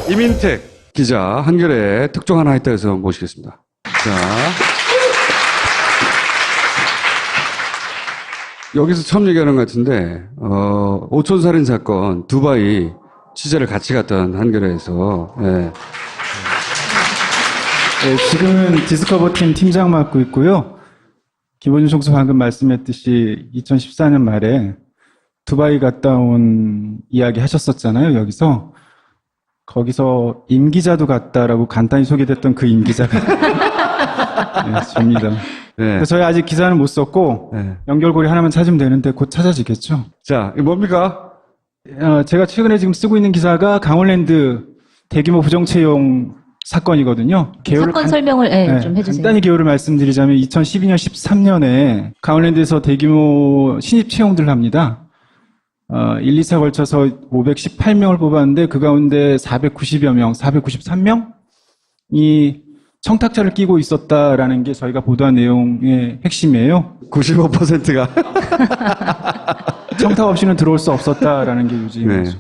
이민택 기자 한겨레 특종 하나 했다 해서 모시겠습니다. 자, 여기서 처음 얘기하는 것 같은데 오촌살인 사건 두바이 취재를 같이 갔던 한겨레에서 네. 네, 지금은 디스커버 팀 팀장 맡고 있고요. 김원준 총수 방금 말씀했듯이 2014년 말에 두바이 갔다 온 이야기 하셨었잖아요. 여기서 거기서 임 기자도 갔다라고 간단히 소개됐던 그 임 기자가 네, 접니다. 네. 저희 아직 기사는 못 썼고 네. 연결고리 하나만 찾으면 되는데 곧 찾아지겠죠. 자, 이거 뭡니까? 제가 최근에 지금 쓰고 있는 기사가 강원랜드 대규모 부정채용 사건이거든요. 사건 설명을 좀 해주세요. 간단히 개요를 말씀드리자면 2012년, 13년에 강원랜드에서 대규모 신입 채용들을 합니다. 1, 2차 걸쳐서 518명을 뽑았는데 그 가운데 490여 명, 493명이 청탁자를 끼고 있었다라는 게 저희가 보도한 내용의 핵심이에요. 95%가 청탁 없이는 들어올 수 없었다라는 게 요지입니다. 네.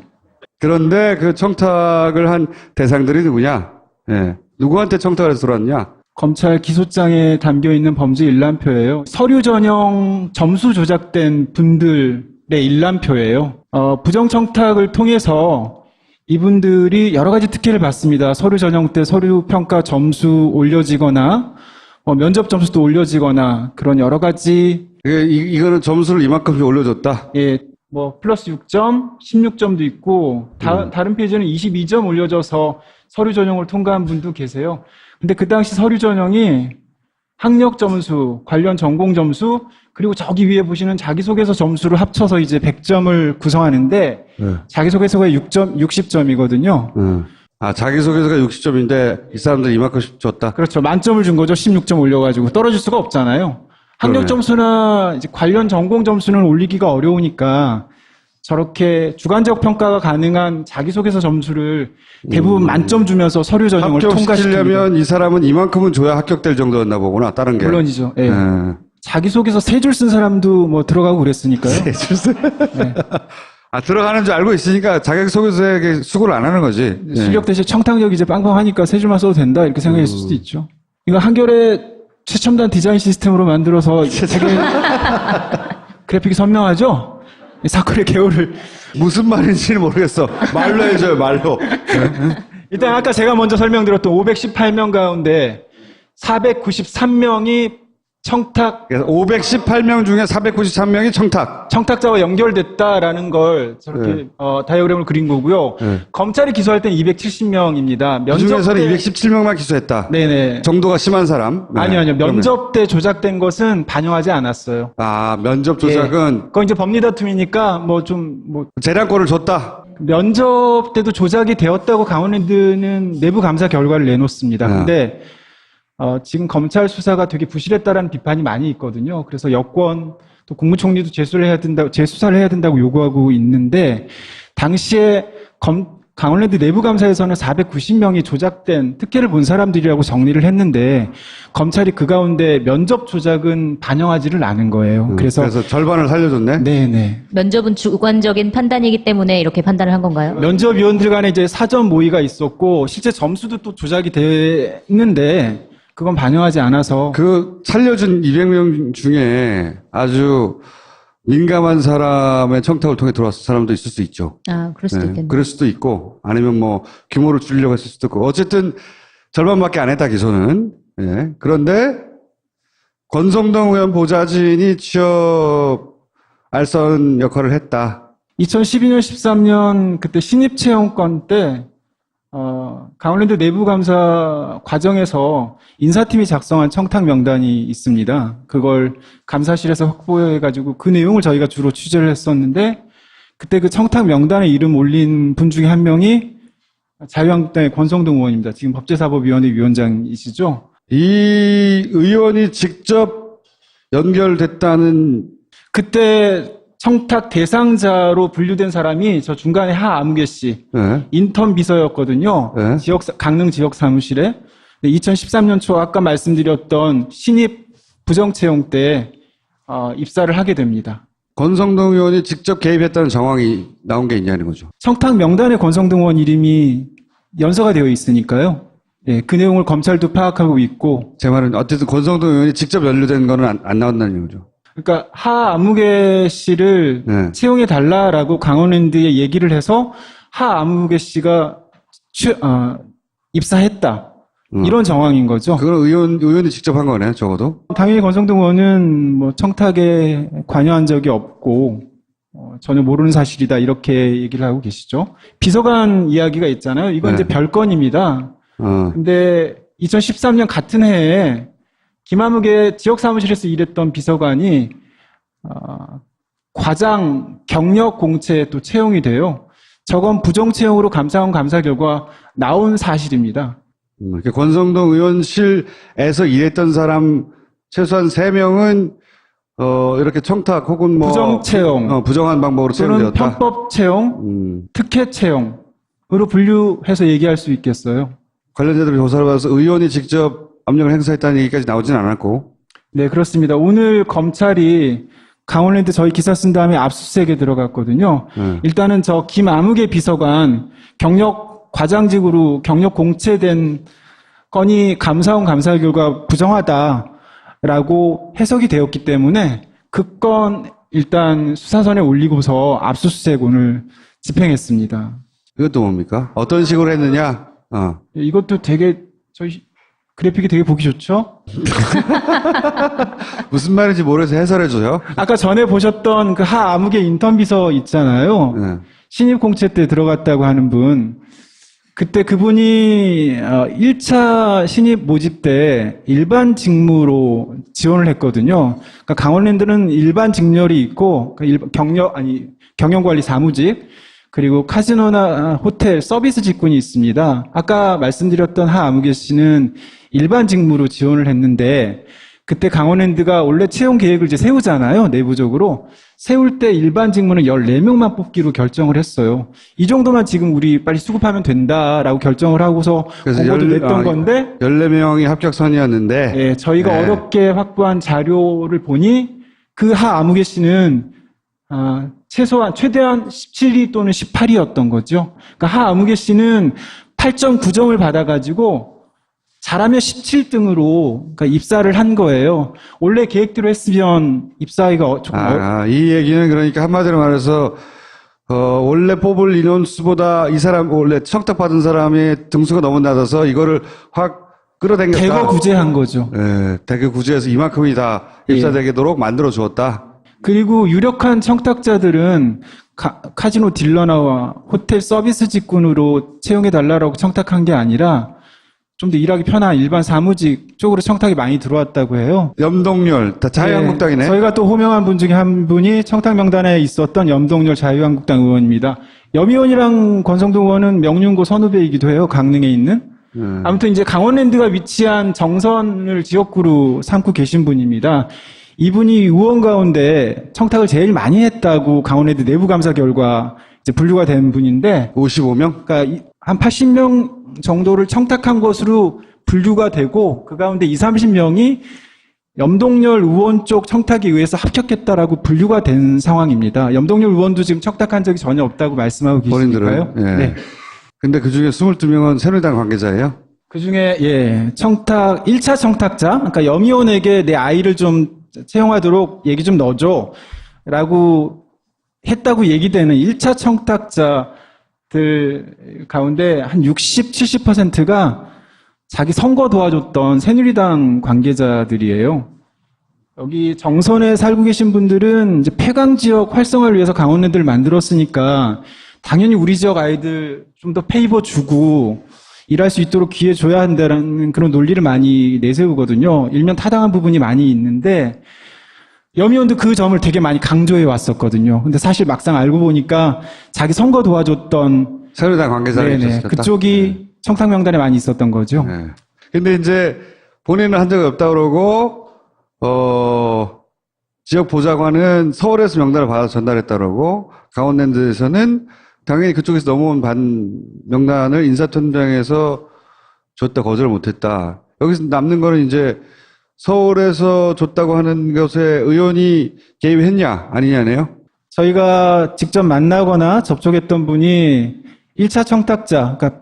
그런데 그 청탁을 한 대상들이 누구냐? 네. 누구한테 청탁을 해서 들어왔냐? 검찰 기소장에 담겨있는 범죄 일람표예요. 서류 전형 점수 조작된 분들의 일람표예요. 부정청탁을 통해서 이분들이 여러 가지 특혜를 받습니다. 서류 전형 때 서류 평가 점수 올려지거나 면접 점수도 올려지거나 그런 여러 가지 이거는 점수를 이만큼씩 올려줬다? 플러스 6점, 16점도 있고 다른 페이지는 22점 올려져서 서류 전형을 통과한 분도 계세요. 근데 그 당시 서류 전형이 학력 점수, 관련 전공 점수, 그리고 저기 위에 보시는 자기소개서 점수를 합쳐서 이제 100점을 구성하는데 자기소개서가 60점이거든요. 자기소개서가 60점인데 이 사람들 이만큼씩 줬다? 그렇죠. 만점을 준 거죠. 16점 올려가지고 떨어질 수가 없잖아요. 학력 점수나 이제 관련 전공 점수는 올리기가 어려우니까 저렇게 주관적 평가가 가능한 자기소개서 점수를 대부분 만점 주면서 서류 전형을 통과시키려면 합격시키려면 이 사람은 이만큼은 줘야 합격될 정도였나 보구나. 다른 게. 물론이죠. 예. 자기소개서 3줄 쓴 사람도 들어가고 그랬으니까요. 3줄 쓴? 네. 들어가는 줄 알고 있으니까 자기소개서에 수고를 안 하는 거지. 실력 대신 청탁력이 이제 빵빵하니까 3줄만 써도 된다 이렇게 생각했을 수도 있죠. 이거 한겨레 최첨단 디자인 시스템으로 만들어서 되게 그래픽이 선명하죠? 이 사건의 개요를 무슨 말인지는 모르겠어. 말로 해줘요, 말로. 일단 아까 제가 먼저 설명드렸던 518명 가운데 493명이 청탁, 그래서 518명 중에 493명이 청탁. 청탁자와 연결됐다라는 걸 저렇게 다이어그램을 그린 거고요. 검찰이 기소할 때는 270명입니다. 그 중에서는 217명만 기소했다. 네네. 정도가 심한 사람. 네. 아니요. 면접 때 조작된 것은 반영하지 않았어요. 면접 조작은. 그건 이제 법리 다툼이니까 재량권을 줬다. 면접 때도 조작이 되었다고 강원랜드는 내부 감사 결과를 내놓습니다. 근데 지금 검찰 수사가 되게 부실했다라는 비판이 많이 있거든요. 그래서 여권 또 국무총리도 재수사를 해야 된다고 요구하고 있는데 당시에 강원랜드 내부 감사에서는 490명이 조작된 특혜를 본 사람들이라고 정리를 했는데 검찰이 그 가운데 면접 조작은 반영하지를 않은 거예요. 그래서 절반을 살려줬네. 네네. 면접은 주관적인 판단이기 때문에 이렇게 판단을 한 건가요? 면접위원들 간에 이제 사전 모의가 있었고 실제 점수도 또 조작이 됐는데 그건 반영하지 않아서. 그 살려준 200명 중에 아주 민감한 사람의 청탁을 통해 들어왔을 사람도 있을 수 있죠. 그럴 수도 있겠네요. 그럴 수도 있고, 아니면 규모를 줄이려고 했을 수도 있고, 어쨌든 절반밖에 안 했다, 기소는. 예. 그런데, 권성동 의원 보좌진이 취업 알선 역할을 했다. 2012년, 13년 그때 신입 채용권 때 강원랜드 내부 감사 과정에서 인사팀이 작성한 청탁 명단이 있습니다. 그걸 감사실에서 확보해가지고 그 내용을 저희가 주로 취재를 했었는데 그때 그 청탁 명단에 이름 올린 분 중에 한 명이 자유한국당의 권성동 의원입니다. 지금 법제사법위원회 위원장이시죠. 이 의원이 직접 연결됐다는 그때 청탁 대상자로 분류된 사람이 저 중간에 하아무개 씨 인턴 비서였거든요. 강릉 지역 사무실에 2013년 초 아까 말씀드렸던 신입 부정채용 때 입사를 하게 됩니다. 권성동 의원이 직접 개입했다는 정황이 나온 게 있냐는 거죠. 청탁 명단에 권성동 의원 이름이 연서가 되어 있으니까요. 예, 그 내용을 검찰도 파악하고 있고, 제 말은 어쨌든 권성동 의원이 직접 연루된 거는 안 나온다는 얘기죠. 그러니까 하 아무개 씨를 네. 채용해 달라라고 강원랜드에 얘기를 해서 하 아무개 씨가 입사했다. 이런 정황인 거죠. 그건 의원이 직접 한 거네, 적어도. 당연히 권성동 의원은 뭐 청탁에 관여한 적이 없고 전혀 모르는 사실이다 이렇게 얘기를 하고 계시죠. 비서관 이야기가 있잖아요. 이건 네. 이제 별건입니다. 근데 2013년 같은 해에 김아무개 지역사무실에서 일했던 비서관이 과장 경력 공채에 또 채용이 돼요. 저건 부정 채용으로 감사원 감사 결과 나온 사실입니다. 권성동 의원실에서 일했던 사람 최소한 3명은 이렇게 청탁 혹은 뭐 부정 채용, 부정한 방법으로 또는 채용되었다. 편법 채용, 특혜 채용으로 분류해서 얘기할 수 있겠어요. 관련자들 조사를 받아서 의원이 직접 압력을 행사했다는 얘기까지 나오진 않았고. 네, 그렇습니다. 오늘 검찰이 강원랜드 저희 기사 쓴 다음에 압수수색에 들어갔거든요. 일단은 저 김아무개 비서관 경력 과장직으로 경력 공채된 건이 감사원 감사 결과 부정하다라고 해석이 되었기 때문에 그 건 일단 수사선에 올리고서 압수수색 오늘 집행했습니다. 이것도 뭡니까? 어떤 식으로 했느냐? 이것도 되게 저희 그래픽이 되게 보기 좋죠? 무슨 말인지 모르겠어 해설해줘요. 아까 전에 보셨던 그 하 아무개 인턴 비서 있잖아요. 네. 신입 공채 때 들어갔다고 하는 분. 그때 그분이 1차 신입 모집 때 일반 직무로 지원을 했거든요. 그러니까 강원랜드는 일반 직렬이 있고 경영관리 사무직 그리고 카지노나 호텔 서비스 직군이 있습니다. 아까 말씀드렸던 하 아무개 씨는 일반 직무로 지원을 했는데 그때 강원랜드가 원래 채용 계획을 이제 세우잖아요. 내부적으로. 세울 때 일반 직무는 14명만 뽑기로 결정을 했어요. 이 정도만 지금 우리 빨리 수급하면 된다라고 결정을 하고서 공고를 냈던 건데 14명이 합격선이었는데 예, 저희가 네. 어렵게 확보한 자료를 보니 그 하 아무개 씨는 최대한 17위 또는 18위였던 거죠. 그러니까 하 아무개 씨는 8.9점을 받아가지고 잘하면 17등으로 그러니까 입사를 한 거예요. 원래 계획대로 했으면 입사하기가 조금 이 얘기는 그러니까 한마디로 말해서 원래 뽑을 인원수보다 이 사람 원래 청탁받은 사람의 등수가 너무 낮아서 이거를 확 끌어당겼다. 대거 구제한 거죠. 예, 대거 구제해서 이만큼이 다 입사되도록 만들어 주었다. 그리고 유력한 청탁자들은 카지노 딜러나와 호텔 서비스 직군으로 채용해달라고 청탁한 게 아니라 좀 더 일하기 편한 일반 사무직 쪽으로 청탁이 많이 들어왔다고 해요. 염동열, 다 자유한국당이네. 네, 저희가 또 호명한 분 중에 한 분이 청탁 명단에 있었던 염동열 자유한국당 의원입니다. 염 의원이랑 권성동 의원은 명륜고 선후배이기도 해요. 강릉에 있는. 아무튼 이제 강원랜드가 위치한 정선을 지역구로 삼고 계신 분입니다. 이분이 의원 가운데 청탁을 제일 많이 했다고 강원랜드 내부감사 결과 이제 분류가 된 분인데 55명? 그러니까 한 80명 정도를 청탁한 것으로 분류가 되고 그 가운데 20-30명이 염동열 의원 쪽 청탁에 의해서 합격했다라고 분류가 된 상황입니다. 염동열 의원도 지금 청탁한 적이 전혀 없다고 말씀하고 계시니까요. 예. 네. 근데 그 중에 22명은 새누리당 관계자예요? 그 중에, 1차 청탁자, 그러니까 염 의원에게 내 아이를 좀 채용하도록 얘기 좀 넣어줘. 라고 했다고 얘기되는 1차 청탁자들 가운데 한 60, 70%가 자기 선거 도와줬던 새누리당 관계자들이에요. 여기 정선에 살고 계신 분들은 이제 폐강 지역 활성화를 위해서 강원랜드를 만들었으니까 당연히 우리 지역 아이들 좀 더 페이버 주고 일할 수 있도록 기회 줘야 한다는 그런 논리를 많이 내세우거든요. 일면 타당한 부분이 많이 있는데 염 의원도 그 점을 되게 많이 강조해 왔었거든요. 근데 사실 막상 알고 보니까 자기 선거 도와줬던 새누리당 관계자가 있었다. 그쪽이 청탁 명단에 많이 있었던 거죠. 네. 근데 이제 본인은 한 적이 없다 그러고 지역 보좌관은 서울에서 명단을 받아서 전달했다 그러고 강원랜드에서는 당연히 그쪽에서 넘어온 명단을 인사팀장에서 줬다 거절을 못했다. 여기서 남는 거는 이제 서울에서 줬다고 하는 것에 의원이 개입했냐 아니냐네요. 저희가 직접 만나거나 접촉했던 분이 1차 청탁자, 그러니까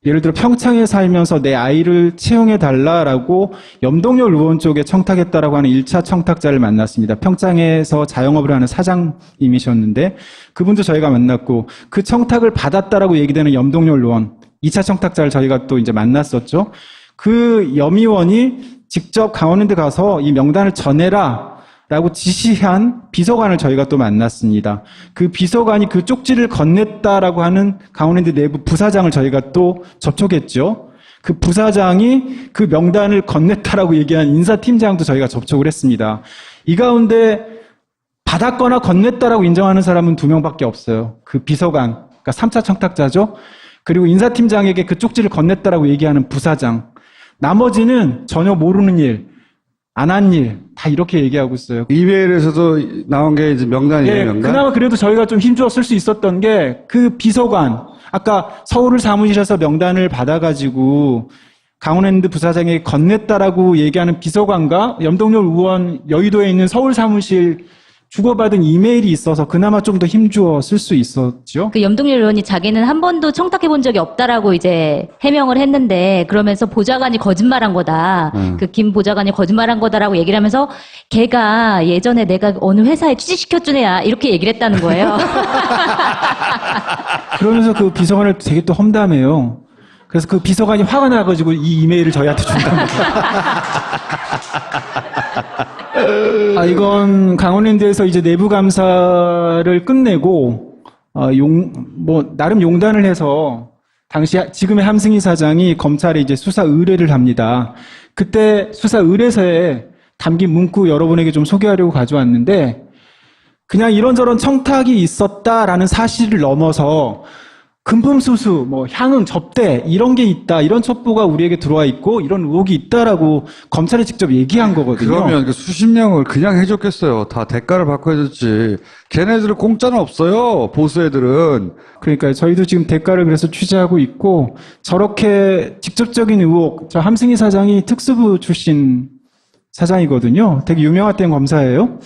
예를 들어 평창에 살면서 내 아이를 채용해달라라고 염동열 의원 쪽에 청탁했다라고 하는 1차 청탁자를 만났습니다. 평창에서 자영업을 하는 사장님이셨는데 그분도 저희가 만났고 그 청탁을 받았다라고 얘기되는 염동열 의원 2차 청탁자를 저희가 또 이제 만났었죠. 그 염 의원이 직접 강원랜드 가서 이 명단을 전해라 라고 지시한 비서관을 저희가 또 만났습니다. 그 비서관이 그 쪽지를 건넸다라고 하는 강원랜드 내부 부사장을 저희가 또 접촉했죠. 그 부사장이 그 명단을 건넸다라고 얘기한 인사팀장도 저희가 접촉을 했습니다. 이 가운데 받았거나 건넸다라고 인정하는 사람은 2명밖에 없어요. 그 비서관, 그러니까 3차 청탁자죠. 그리고 인사팀장에게 그 쪽지를 건넸다라고 얘기하는 부사장. 나머지는 전혀 모르는 일, 안 한 일, 다 이렇게 얘기하고 있어요. 이메일에서도 나온 게 이제 명단이에요, 예, 명단. 그나마 그래도 저희가 좀 힘주어 쓸 수 있었던 게 그 비서관, 아까 서울 사무실에서 명단을 받아가지고 강원랜드 부사장에게 건넸다라고 얘기하는 비서관과 염동열 의원 여의도에 있는 서울 사무실 주고받은 이메일이 있어서 그나마 좀 더 힘주어 쓸 수 있었죠. 그 염동열 의원이 자기는 한 번도 청탁해 본 적이 없다라고 이제 해명을 했는데 그러면서 보좌관이 거짓말한 거다. 그 김 보좌관이 거짓말한 거다라고 얘기를 하면서 걔가 예전에 내가 어느 회사에 취직시켜준 애야 이렇게 얘기를 했다는 거예요. 그러면서 그 비서관을 되게 또 험담해요. 그래서 그 비서관이 화가 나가지고 이 이메일을 저희한테 준답니다. 이건 강원랜드에서 이제 내부 감사를 끝내고 나름 용단을 해서 당시 지금의 함승희 사장이 검찰에 이제 수사 의뢰를 합니다. 그때 수사 의뢰서에 담긴 문구 여러분에게 좀 소개하려고 가져왔는데 그냥 이런저런 청탁이 있었다라는 사실을 넘어서 금품수수, 향응, 접대 이런 게 있다. 이런 첩보가 우리에게 들어와 있고 이런 의혹이 있다라고 검찰에 직접 얘기한 거거든요. 그러면 그 수십 명을 그냥 해줬겠어요. 다 대가를 받고 해줬지. 걔네들은 공짜는 없어요. 보수 애들은. 그러니까 저희도 지금 대가를 그래서 취재하고 있고 저렇게 직접적인 의혹, 저 함승희 사장이 특수부 출신 사장이거든요. 되게 유명했던 검사예요.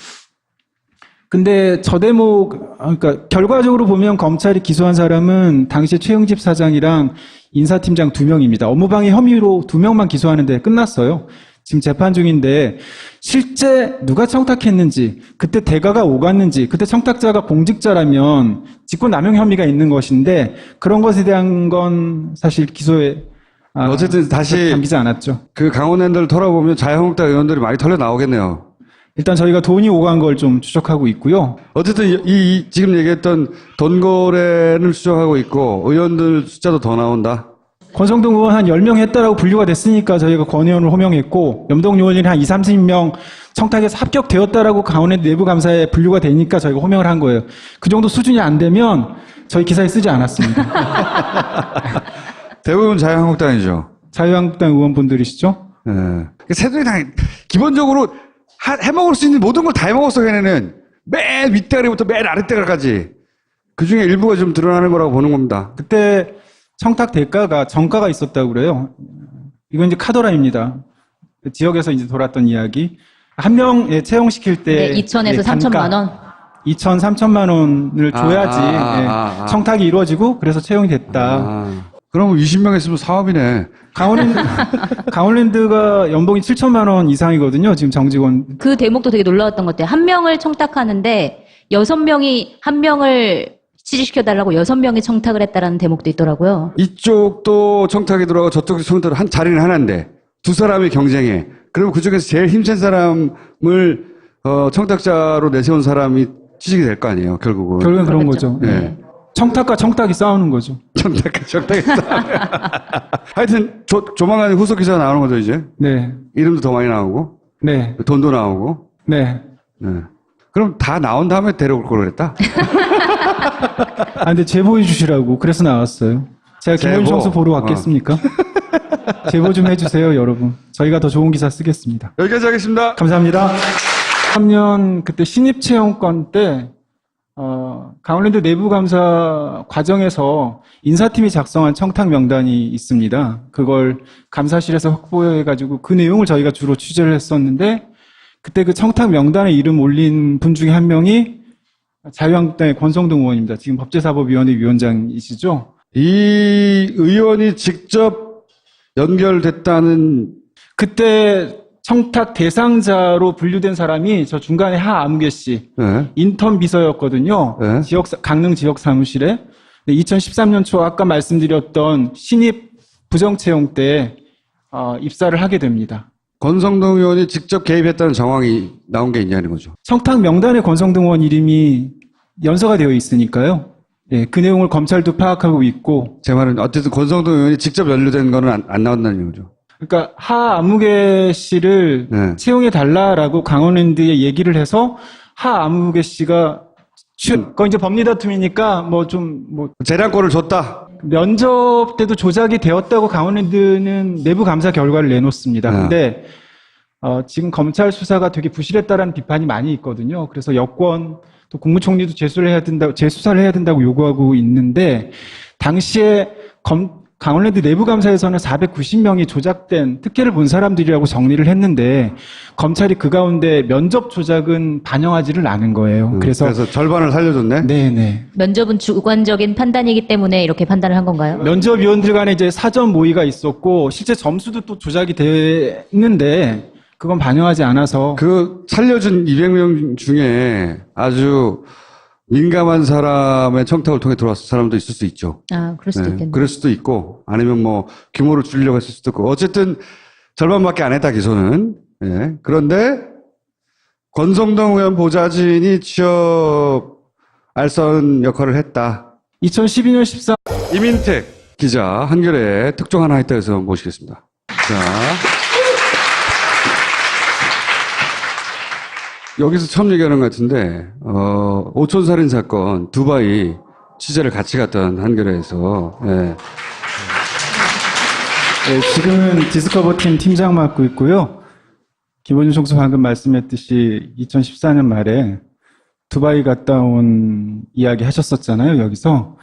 근데 저 대목, 그러니까 결과적으로 보면 검찰이 기소한 사람은 당시 최영집 사장이랑 인사팀장 2명입니다. 업무방해 혐의로 2명만 기소하는데 끝났어요. 지금 재판 중인데 실제 누가 청탁했는지, 그때 대가가 오갔는지, 그때 청탁자가 공직자라면 직권남용 혐의가 있는 것인데 그런 것에 대한 건 사실 기소에 어쨌든 다시 담기지 않았죠. 그 강원랜드를 털어보면 자유한국당 의원들이 많이 털려 나오겠네요. 일단 저희가 돈이 오간 걸 좀 추적하고 있고요. 어쨌든 지금 얘기했던 돈 거래를 추적하고 있고 의원들 숫자도 더 나온다. 권성동 의원 한 10명 했다라고 분류가 됐으니까 저희가 권 의원을 호명했고 염동열 의원이 한 20-30명 청탁에서 합격되었다라고 강원랜드 내부 감사에 분류가 되니까 저희가 호명을 한 거예요. 그 정도 수준이 안 되면 저희 기사에 쓰지 않았습니다. 대부분 자유한국당이죠. 자유한국당 의원분들이시죠? 네. 새누리당 기본적으로 해먹을 수 있는 모든 걸 다 해먹었어. 걔네는 맨 윗대가리부터 맨 아랫대가리까지 그중에 일부가 좀 드러나는 거라고 보는 겁니다. 그때 청탁 대가가 정가가 있었다고 그래요. 이건 이제 카더라입니다. 그 지역에서 이제 돌았던 이야기. 한 명 채용시킬 때 2천에서 3천만 원. 2천, 3천만 원을 줘야지 청탁이 이루어지고 그래서 채용이 됐다. 그러면 20명 했으면 사업이네. 강원랜드가 연봉이 7천만 원 이상이거든요. 지금 정직원. 그 대목도 되게 놀라웠던 것 같아요. 한 명을 청탁하는데 6명이 한 명을 취직시켜달라고 6명이 청탁을 했다라는 대목도 있더라고요. 이쪽도 청탁이 들어가고 저쪽도 청탁을 한 자리는 하나인데 두 사람이 경쟁해. 그리고 그중에서 제일 힘센 사람을 청탁자로 내세운 사람이 취직이 될 거 아니에요. 결국은 그런 거죠. 네. 청탁과 청탁이 싸우는 거죠. 청탁이 하여튼 조만간 후속 기사가 나오는 거죠 이제. 네. 이름도 더 많이 나오고. 네. 돈도 나오고. 네. 네. 그럼 다 나온 다음에 데려올 걸 그랬다? 근데 제보해 주시라고 그래서 나왔어요. 제가 김호준 선수 보러 왔겠습니까? 제보 좀 해주세요, 여러분. 저희가 더 좋은 기사 쓰겠습니다. 여기까지 하겠습니다. 감사합니다. 3년 그때 신입 채용권 때 강원랜드 내부감사 과정에서 인사팀이 작성한 청탁 명단이 있습니다. 그걸 감사실에서 확보해가지고 그 내용을 저희가 주로 취재를 했었는데 그때 그 청탁 명단에 이름 올린 분 중에 한 명이 자유한국당의 권성동 의원입니다. 지금 법제사법위원회 위원장이시죠. 이 의원이 직접 연결됐다는 그때 청탁 대상자로 분류된 사람이 저 중간에 하아무개 씨 네. 인턴 비서였거든요. 네. 강릉 지역 사무실에 2013년 초 아까 말씀드렸던 신입 부정채용 때 입사를 하게 됩니다. 권성동 의원이 직접 개입했다는 정황이 나온 게 있냐는 거죠. 청탁 명단에 권성동 의원 이름이 연서가 되어 있으니까요. 예, 그 내용을 검찰도 파악하고 있고. 제 말은 어쨌든 권성동 의원이 직접 연루된 거는 안 나온다는 거죠. 그러니까 하아무개 씨를 네. 채용해 달라라고 강원랜드에 얘기를 해서 하아무개 씨가 그건 이제 법리 다툼이니까 재량권을 줬다. 면접 때도 조작이 되었다고 강원랜드는 내부 감사 결과를 내놓습니다. 근데 지금 검찰 수사가 되게 부실했다라는 비판이 많이 있거든요. 그래서 여권 또 국무총리도 재수사를 해야 된다고 요구하고 있는데 당시에 강원랜드 내부 감사에서는 490명이 조작된 특혜를 본 사람들이라고 정리를 했는데 검찰이 그 가운데 면접 조작은 반영하지를 않은 거예요. 그래서 절반을 살려줬네. 네네. 면접은 주관적인 판단이기 때문에 이렇게 판단을 한 건가요? 면접위원들 간에 이제 사전 모의가 있었고 실제 점수도 또 조작이 됐는데 그건 반영하지 않아서 그 살려준 200명 중에 아주 민감한 사람의 청탁을 통해 들어왔을 사람도 있을 수 있죠. 아, 그럴 수도 있겠네요. 그럴 수도 있고, 아니면 규모를 줄이려고 했을 수도 있고, 어쨌든 절반밖에 안 했다, 기소는. 예. 그런데, 권성동 의원 보좌진이 취업 알선 역할을 했다. 2012년 14 이민택 기자, 한겨레 특종 하나 했다 해서 모시겠습니다. 자. 여기서 처음 얘기하는 것 같은데, 오촌살인 사건, 두바이 취재를 같이 갔던 한겨레에서, 예. 네, 지금은 디스커버 팀 팀장 맡고 있고요. 김원준 총수 방금 말씀했듯이 2014년 말에 두바이 갔다 온 이야기 하셨었잖아요, 여기서.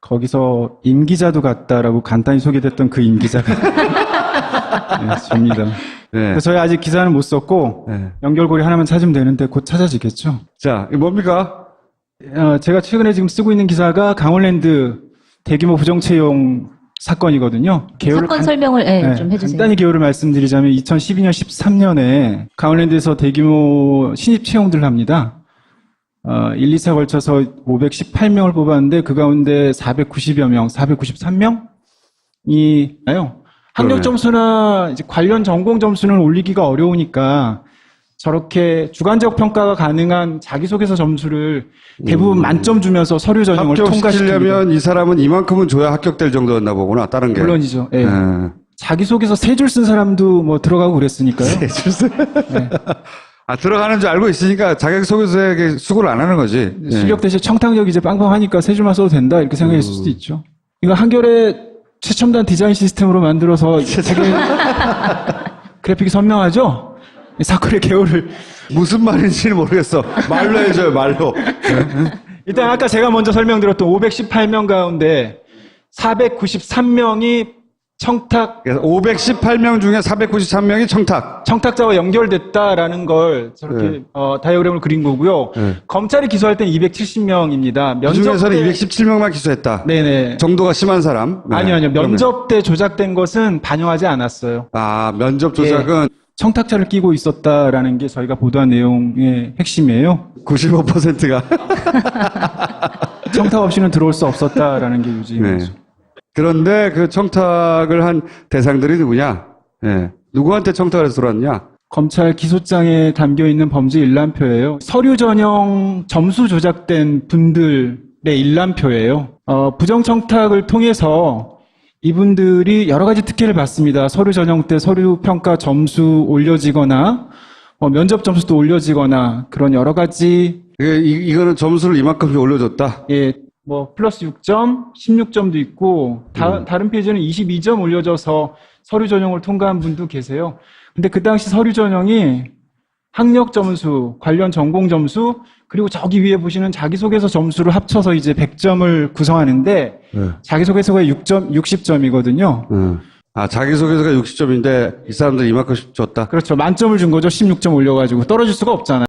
거기서 임 기자도 갔다라고 간단히 소개됐던 그 임 기자가 네, 접니다. 네. 저희 아직 기사는 못 썼고 네. 연결고리 하나만 찾으면 되는데 곧 찾아지겠죠. 자, 이거 뭡니까? 제가 최근에 지금 쓰고 있는 기사가 강원랜드 대규모 부정채용 사건이거든요. 사건 설명을 좀 해주세요. 간단히 개요를 말씀드리자면 2012년 13년에 강원랜드에서 대규모 신입 채용들을 합니다. 1, 2차 걸쳐서 518명을 뽑았는데 그 가운데 490여 명, 493명이 학력 점수나 이제 관련 전공 점수는 올리기가 어려우니까 저렇게 주관적 평가가 가능한 자기소개서 점수를 대부분 만점 주면서 서류 전형을 통과시키려면 합격시키려면 이 사람은 이만큼은 줘야 합격될 정도였나 보구나. 다른 게. 물론이죠. 예. 자기소개서 3줄 쓴 사람도 들어가고 그랬으니까요. 3줄 쓴? 네. 들어가는 줄 알고 있으니까 자격소개서에 수고를 안 하는 거지. 실력 대신 청탁력 이제 빵빵하니까 3줄만 써도 된다 이렇게 생각했을 수도 있죠. 이거 한겨레 최첨단 디자인 시스템으로 만들어서 되게 그래픽이 선명하죠? 사건의 개요를 무슨 말인지는 모르겠어. 말로 해줘요, 말로. 일단 아까 제가 먼저 설명드렸던 518명 가운데 493명이 청탁. 그래서 518명 중에 493명이 청탁. 청탁자와 연결됐다라는 걸 저렇게 다이어그램을 그린 거고요. 검찰이 기소할 때는 270명입니다. 그 중에서는 217명만 기소했다. 네네. 정도가 심한 사람. 네. 아니요. 면접 때 조작된 것은 반영하지 않았어요. 아, 면접 조작은 청탁자를 끼고 있었다라는 게 저희가 보도한 내용의 핵심이에요. 95%가 청탁 없이는 들어올 수 없었다라는 게 요지입니다. 그런데 그 청탁을 한 대상들이 누구냐? 누구한테 청탁을 해서 들어왔냐? 검찰 기소장에 담겨 있는 범죄 일람표예요. 서류 전형 점수 조작된 분들의 일람표예요. 부정 청탁을 통해서 이분들이 여러 가지 특혜를 받습니다. 서류 전형 때 서류 평가 점수 올려지거나 면접 점수도 올려지거나 그런 여러 가지. 이거는 점수를 이만큼씩 올려줬다. 예, 플러스 6점, 16점도 있고 다른 페이지는 22점 올려져서 서류 전형을 통과한 분도 계세요. 근데 그 당시 서류 전형이 학력 점수, 관련 전공 점수, 그리고 저기 위에 보시는 자기소개서 점수를 합쳐서 이제 100점을 구성하는데 자기소개서가 60점이거든요. 아, 자기소개서가 60점인데 이 사람들 이만큼씩 줬다. 그렇죠. 만점을 준 거죠. 16점 올려가지고 떨어질 수가 없잖아요.